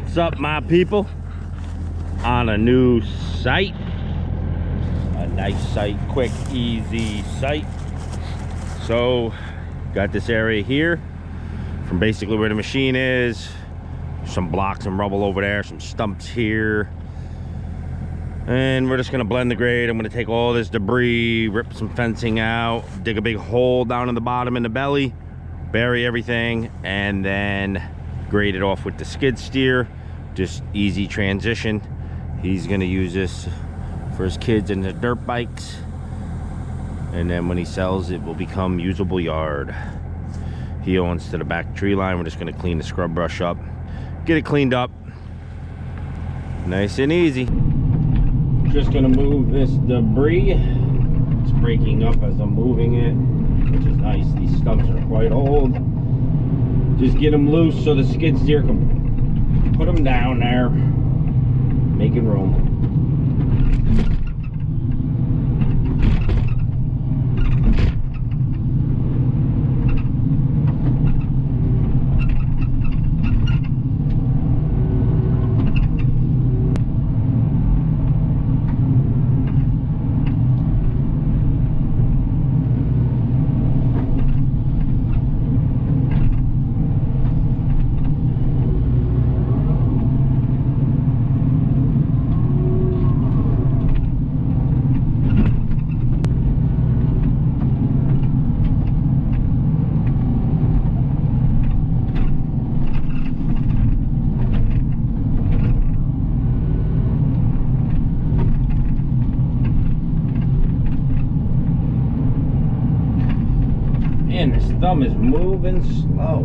What's up, my people? On a new site, a nice site, quick, easy site. So got this area here from basically where the machine is, some blocks and rubble over there, some stumps here, and we're just gonna blend the grade. I'm gonna take all this debris, rip some fencing out, dig a big hole down in the bottom in the belly, bury everything, and then grade it off with the skid steer. Just easy transition. He's gonna use this for his kids and the dirt bikes, and then when he sells it will become usable yard. He owns to the back tree line. We're just gonna clean the scrub brush up, get it cleaned up nice and easy. Just gonna move this debris. It's breaking up as I'm moving it, which is nice. These stumps are quite old. Just get them loose so the skid steer can put them down there, making room. Man, this thumb is moving slow.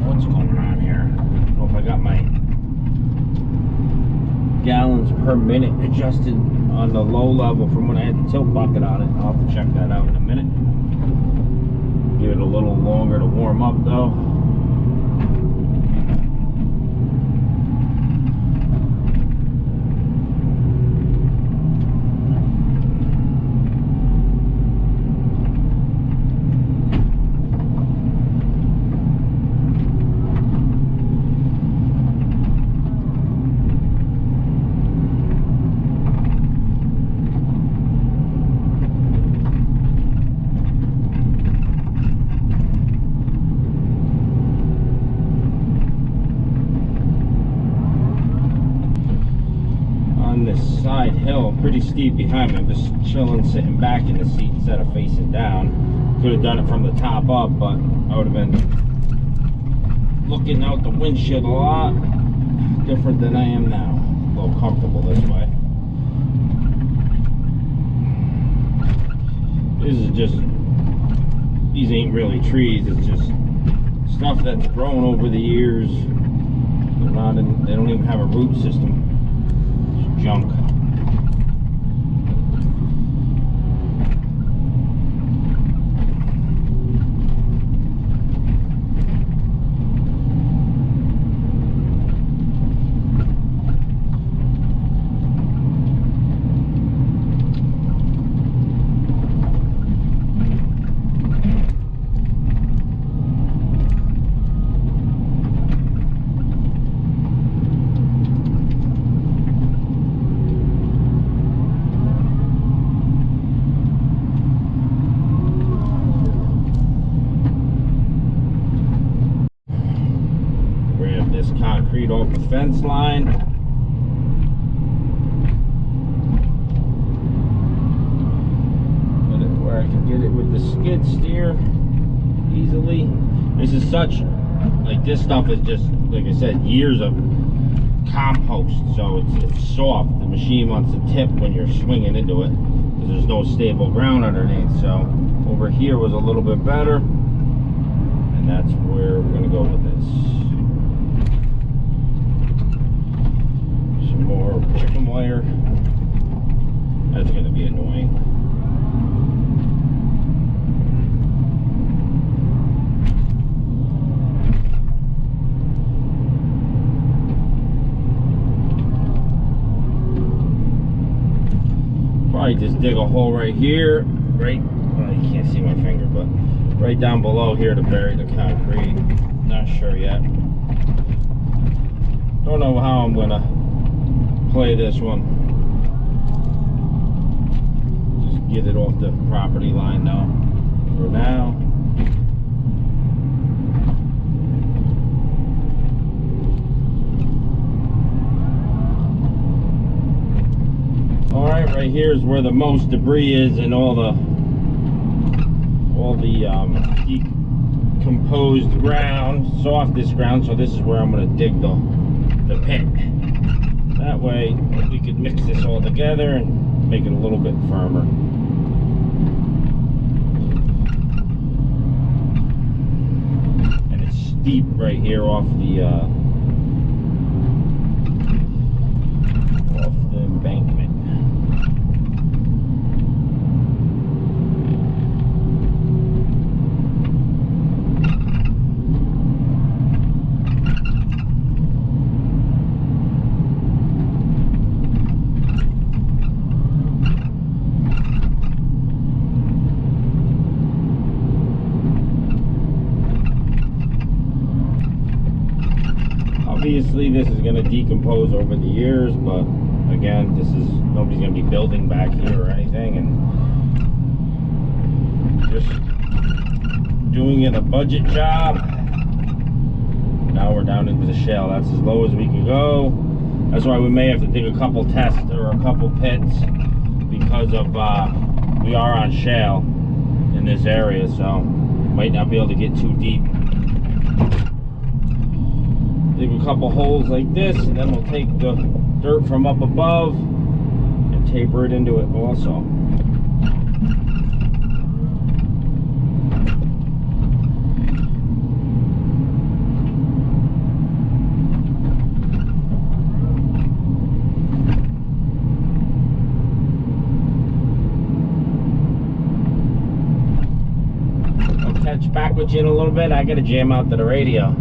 What's going on here? I don't know if I got my gallons per minute adjusted on the low level from when I had the tilt bucket on it. I'll have to check that out in a minute. Give it a little longer to warm up though. Side hill, pretty steep behind me. I'm just chilling, sitting back in the seat instead of facing down. Could have done it from the top up, but I would have been looking out the windshield a lot different than I am now. A little comfortable this way. This is just, these ain't really trees, it's just stuff that's grown over the years. They're not in, they don't even have a root system. It's junk. Concrete off the fence line. Get it where I can get it with the skid steer easily. This is such, like, this stuff is just, like I said, years of compost, so it's soft. The machine wants to tip when you're swinging into it because there's no stable ground underneath. So over here was a little bit better, and that's where we're gonna go with this. More chicken wire. That's going to be annoying. Probably just dig a hole right here, right, well, you can't see my finger, but right down below here to bury the concrete. Not sure yet. Don't know how I'm gonna play this one. Just get it off the property line though for now. Alright, right here is where the most debris is and all the decomposed ground, softest ground, so this is where I'm going to dig the pit. That way we could mix this all together and make it a little bit firmer. And it's steep right here off the embankment. Obviously this is going to decompose over the years, but again, this is, nobody's going to be building back here or anything, and just doing it a budget job. Now we're down into the shale. That's as low as we can go. That's why we may have to dig a couple tests or a couple pits, because of we are on shale in this area, so might not be able to get too deep. Dig a couple holes like this, and then we'll take the dirt from up above and taper it into it also. I'll catch back with you in a little bit. I gotta jam out to the radio.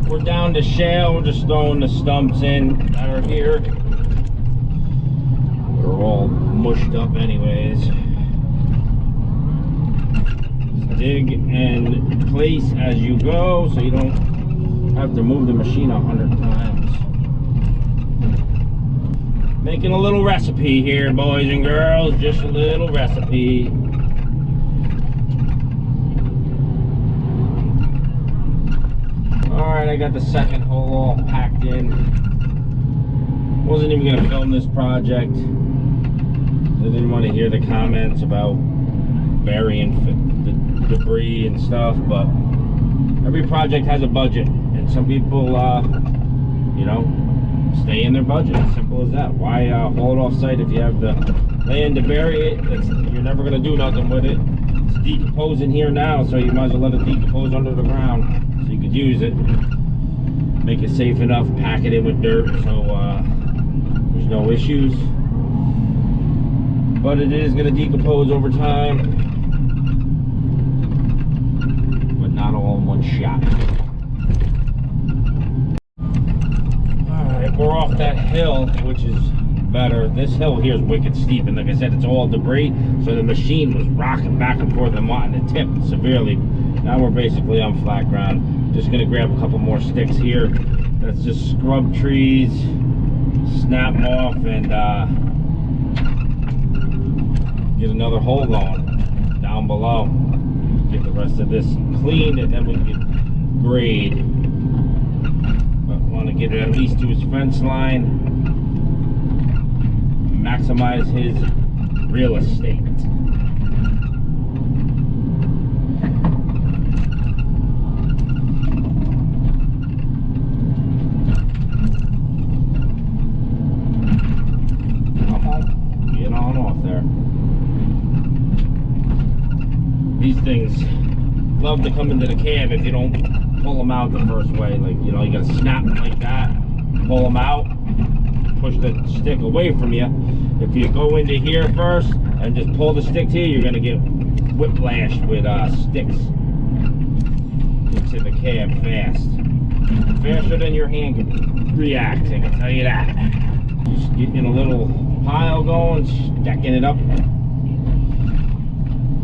We're down to shale. We're just throwing the stumps in that are here. We're all mushed up anyways. Just dig and place as you go, so you don't have to move the machine 100 times. Making a little recipe here, boys and girls. Just a little recipe. Alright, I got the second hole all packed in. Wasn't even going to film this project. I didn't want to hear the comments about burying the debris and stuff, but every project has a budget, and some people, you know, stay in their budget. Simple as that. Why haul it off site if you have the land to bury it? You're never going to do nothing with it. It's decomposing here now, so you might as well let it decompose under the ground. You could use it, make it safe enough, pack it in with dirt, so there's no issues. But it is going to decompose over time, but not all in one shot. Alright, we're off that hill, which is better. This hill here is wicked steep, and like I said, it's all debris, so the machine was rocking back and forth and wanting to tip severely. Now we're basically on flat ground. Just gonna grab a couple more sticks here. That's just scrub trees, snap them off, and get another hole going down below. Get the rest of this cleaned, and then we can grade. But want to get it at least to his fence line, maximize his real estate. These things love to come into the cab if you don't pull them out the first way. Like, you know, you gotta snap them like that, pull them out, push the stick away from you. If you go into here first and just pull the stick here, you're gonna get whiplash with sticks into the cab fast. Faster than your hand can react, I can tell you that. Just getting a little pile going, stacking it up.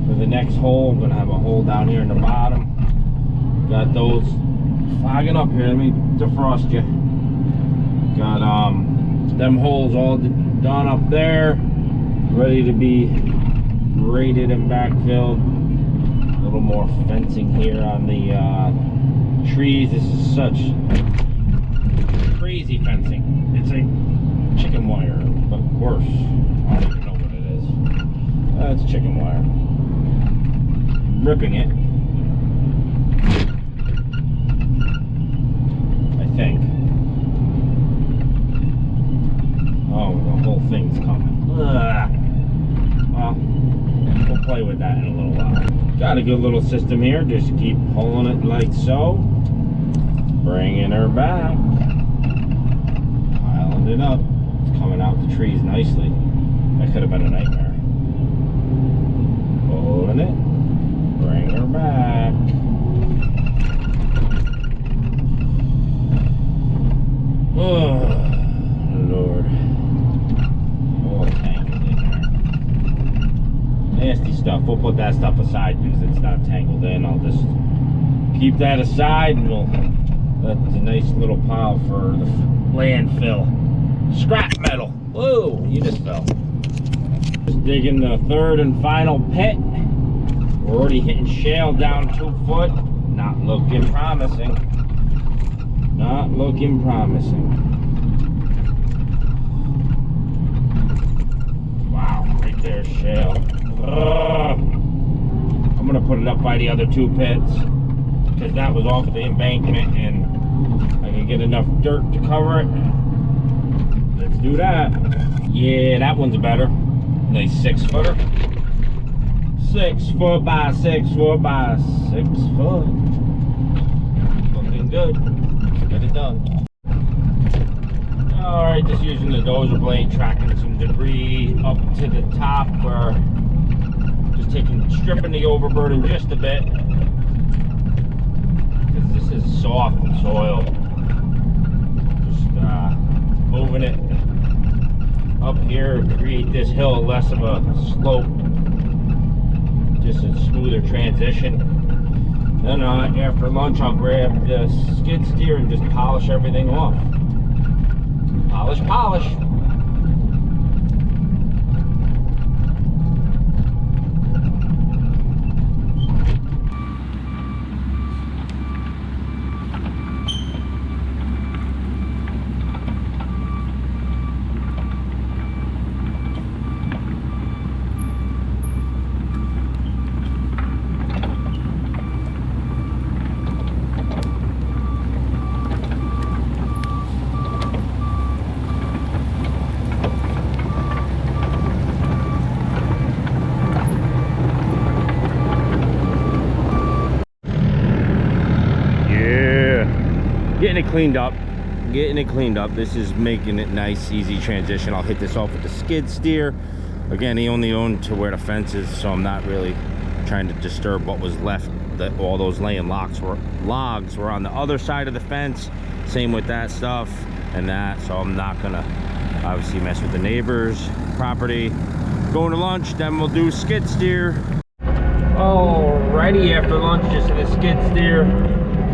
For the next hole, I'm gonna have a hole down here in the bottom. Got those fogging up here. Let me defrost you. Got them holes all done up there, ready to be graded and backfilled. A little more fencing here on the trees. This is such crazy fencing. It's a chicken wire, but worse. I don't even know what it is. It's chicken wire. Ripping it, I think. Oh, the whole thing's coming. Ugh. Well, we'll play with that in a little while. Got a good little system here. Just keep pulling it like so. Bringing her back. Piling it up. It's coming out the trees nicely. That could have been a nightmare. Pulling it. Bring her back. Oh, Lord. Oh, tangled in there. Nasty stuff. We'll put that stuff aside because it's not tangled in. I'll just keep that aside and we'll... That's a nice little pile for the landfill. Scrap metal. Whoa, you just fell. Just digging the third and final pit. We're already hitting shale down 2 foot. Not looking promising. Not looking promising. Wow, right there, shale. I'm gonna put it up by the other 2 pits because that was off the embankment and I can get enough dirt to cover it. Let's do that. Yeah, that one's better. Nice 6 footer. 6 foot by 6 foot by 6 foot. Looking good. Get it done. Alright, just using the dozer blade, tracking some debris up to the top where just stripping the overburden just a bit. Because this is soft soil. Just moving it up here to create this hill less of a slope. Just a smoother transition. Then after lunch I'll grab the skid steer and just polish everything off. Polish, polish. Getting it cleaned up. This is making it nice, easy transition. I'll hit this off with the skid steer. Again, he only owned to where the fence is, so I'm not really trying to disturb what was left. All those laying logs were on the other side of the fence. Same with that stuff and that, so I'm not gonna obviously mess with the neighbor's property. Going to lunch, then we'll do skid steer. Alrighty, after lunch, just in the skid steer.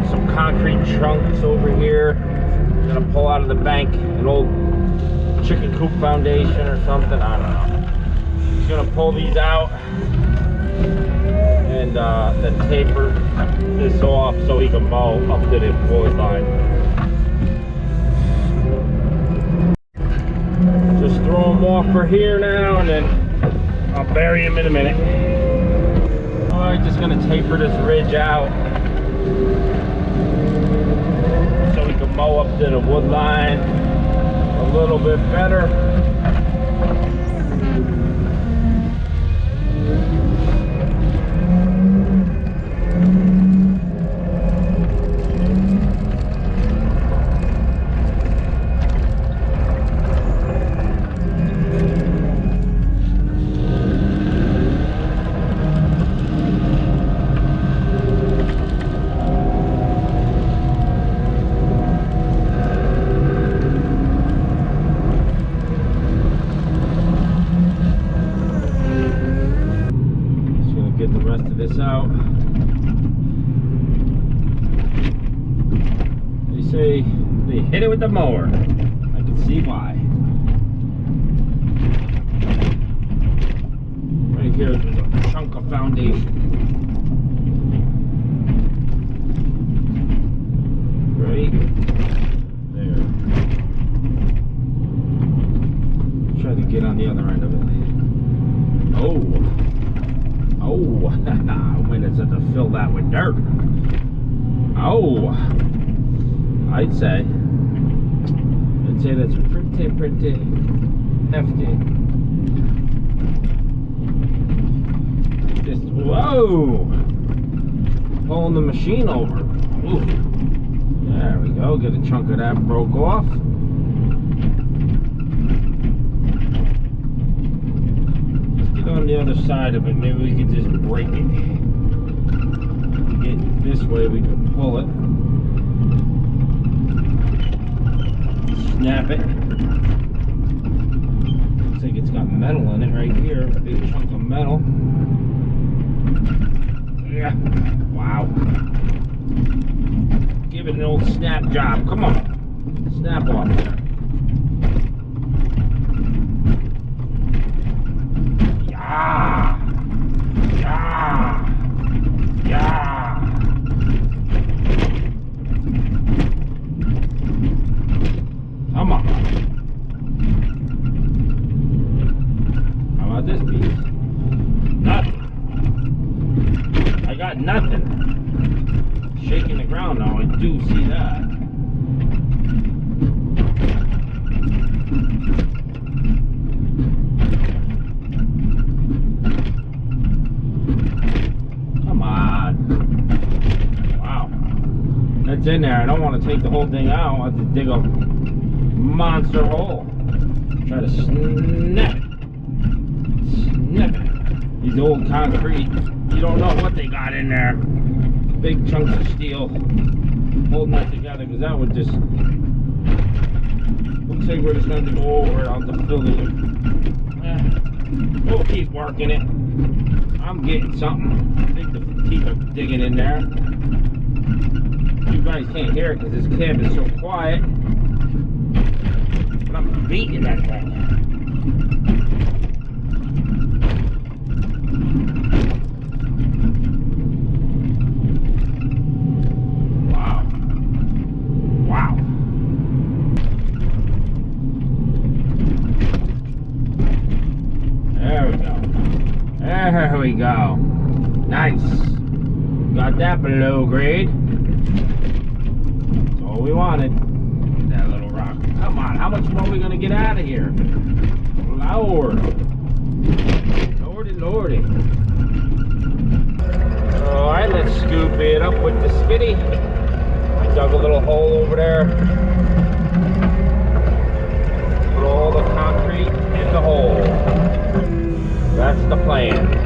Some concrete chunks over here. I'm gonna pull out of the bank an old chicken coop foundation or something. I don't know. Just gonna pull these out and then taper this off so he can mow up to the wood line. Just throw them off for here now, and then I'll bury him in a minute. Alright, just gonna taper this ridge out so we can mow up to the wood line a little bit better. say they hit it with the mower. I can see why. Right here is a chunk of foundation. Right there. Try to get on the other end of it. Oh, when it's to fill that with dirt. Oh, I'd say that's pretty hefty. Just whoa, pulling the machine over. Ooh. There we go. Get a chunk of that broke off. On the other side of it, maybe we could just break it. Get this way, we can pull it, snap it. Looks like it's got metal in it right here, a big chunk of metal. Yeah, wow. Give it an old snap job. Come on, snap off there. Come on. How about this piece? Nothing. I got nothing. Shaking the ground now, I do see that. It's in there. I don't want to take the whole thing out. I have to dig a monster hole. Try to snap it. These old concrete, you don't know what they got in there. Big chunks of steel holding that together, because that would just looks like we're just going to go over it. I'll just fill it. We'll keep working it. I'm getting something. I think the teeth are digging in there. You guys can't hear it because this cab is so quiet, but I'm beating that thing. Wow. There we go. Nice. Got that below grade. We wanted that little rock. Come on, how much more are we gonna get out of here? Lordy. Alright, let's scoop it up with the skiddy. I dug a little hole over there. Put all the concrete in the hole. That's the plan.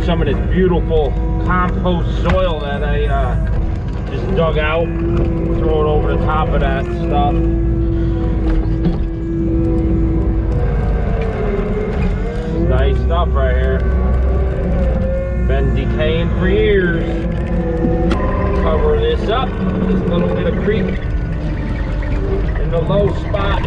Some of this beautiful compost soil that I just dug out, throw it over the top of that stuff. Nice stuff right here. Been decaying for years. Cover this up, this little bit of creek in the low spot.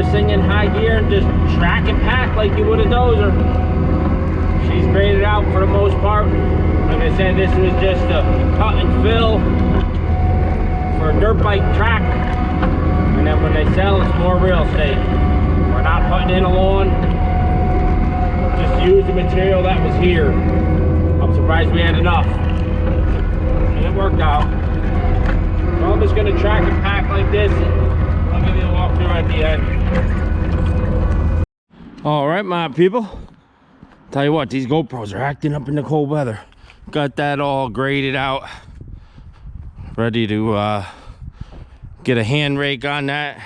this thing in high gear and just track and pack like you would a dozer. She's graded out for the most part. Like I said, this was just a cut and fill for a dirt bike track. And then when they sell, it's more real estate. We're not putting in a lawn. Just use the material that was here. I'm surprised we had enough. And it worked out. So I'm just gonna track and pack like this. I'll give you a walkthrough at the end. All right, my people. Tell you what, these GoPros are acting up in the cold weather. Got that all graded out. Ready to get a hand rake on that.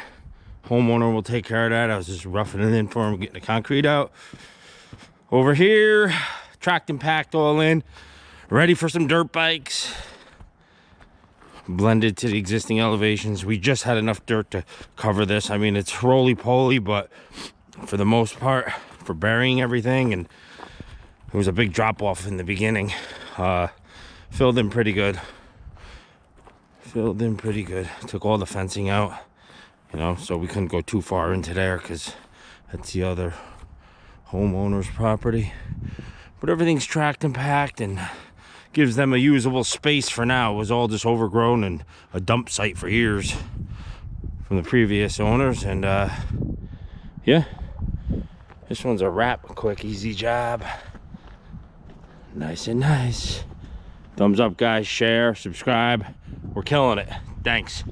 Homeowner will take care of that. I was just roughing it in for him, getting the concrete out. Over here, tracked and packed all in. Ready for some dirt bikes. Blended to the existing elevations. We just had enough dirt to cover this. I mean, it's roly-poly, but for the most part, for burying everything, and it was a big drop-off in the beginning. Filled in pretty good. Filled in pretty good. Took all the fencing out, you know, so we couldn't go too far into there because that's the other homeowner's property. But everything's tracked and packed and gives them a usable space for now. It was all just overgrown and a dump site for years from the previous owners. And yeah, this one's a wrap. Quick, easy job. Nice and nice. Thumbs up, guys. Share, subscribe. We're killing it. Thanks.